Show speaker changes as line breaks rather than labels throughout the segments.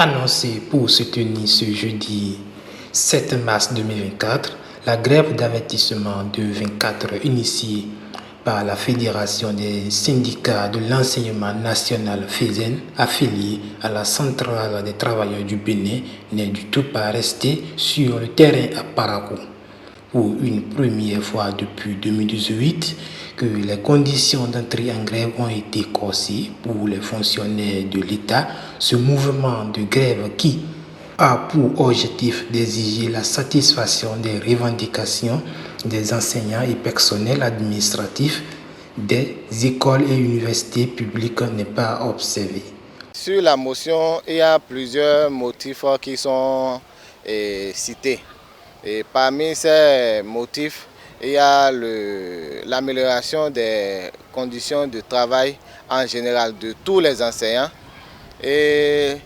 Annoncé pour se tenir ce jeudi 7 mars 2024, la grève d'avertissement de 24 heures initiée par la Fédération des syndicats de l'enseignement national FESEN, affiliée à la Centrale des travailleurs du Bénin, n'est du tout pas restée sur le terrain à Parakou. Pour une première fois depuis 2018, que les conditions d'entrée en grève ont été corsées pour les fonctionnaires de l'État, ce mouvement de grève qui a pour objectif d'exiger la satisfaction des revendications des enseignants et personnels administratifs des écoles et universités publiques n'est pas observé.
Sur la motion, il y a plusieurs motifs qui sont cités. Et parmi ces motifs, il y a l'amélioration des conditions de travail en général de tous les enseignants. Et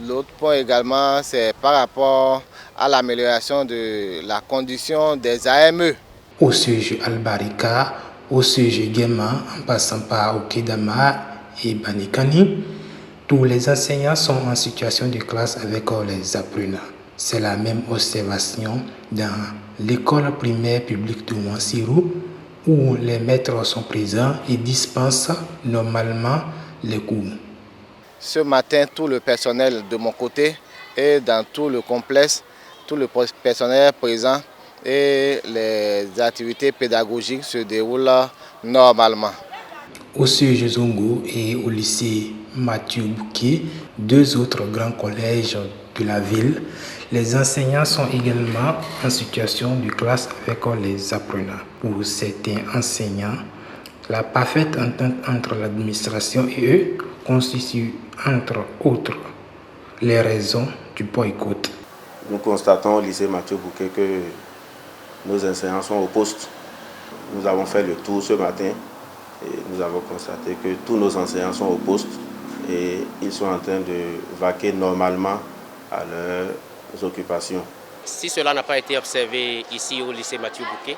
l'autre point également, c'est par rapport à l'amélioration de la condition des AME.
Au CEG Albarika, au CEG Guéma, en passant par Okedama et Banikani, tous les enseignants sont en situation de classe avec les apprenants. C'est la même observation dans l'école primaire publique de Mouansirou, où les maîtres sont présents et dispensent normalement les cours.
Ce matin, tout le personnel de mon côté et dans tout le complexe, tout le personnel présent et les activités pédagogiques se déroulent normalement.
Au CEG Zongo et au lycée Mathieu Bouquet, deux autres grands collèges de la ville, les enseignants sont également en situation de classe avec les apprenants. Pour certains enseignants, la parfaite entente entre l'administration et eux constitue, entre autres, les raisons du boycott.
Nous constatons au lycée Mathieu Bouquet que nos enseignants sont au poste. Nous avons fait le tour ce matin et nous avons constaté que tous nos enseignants sont au poste et ils sont en train de vaquer normalement à leurs occupations.
Si cela n'a pas été observé ici au lycée Mathieu Bouquet,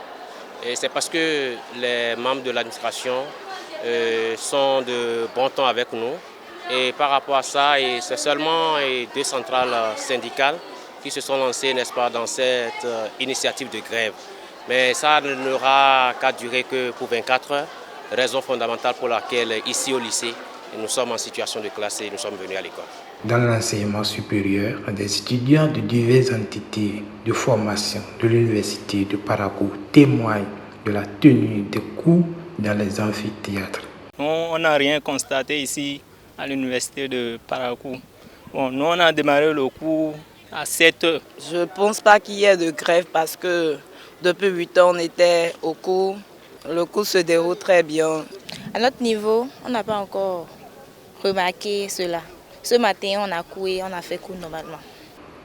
c'est parce que les membres de l'administration sont de bon temps avec nous. Et par rapport à ça, c'est seulement deux centrales syndicales qui se sont lancées, n'est-ce pas, dans cette initiative de grève. Mais ça n'aura qu'à durer que pour 24 heures, raison fondamentale pour laquelle ici au lycée, nous sommes en situation de classe et nous sommes venus à l'école.
Dans l'enseignement supérieur, des étudiants de diverses entités de formation de l'université de Parakou témoignent de la tenue des cours dans les amphithéâtres.
On n'a rien constaté ici à l'université de Parakou. Bon, nous, on a démarré le cours à 7 heures.
Je ne pense pas qu'il y ait de grève parce que depuis 8 ans, on était au cours. Le cours se déroule très bien.
À notre niveau, on n'a pas encore remarqué cela. Ce matin, on a couru, on a fait cours normalement.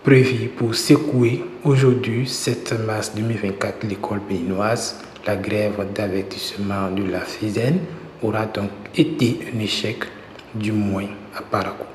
Prévu pour secouer aujourd'hui, 7 mars 2024, l'école béninoise, la grève d'avertissement de la FESEN aura donc été un échec, du moins à Parakou.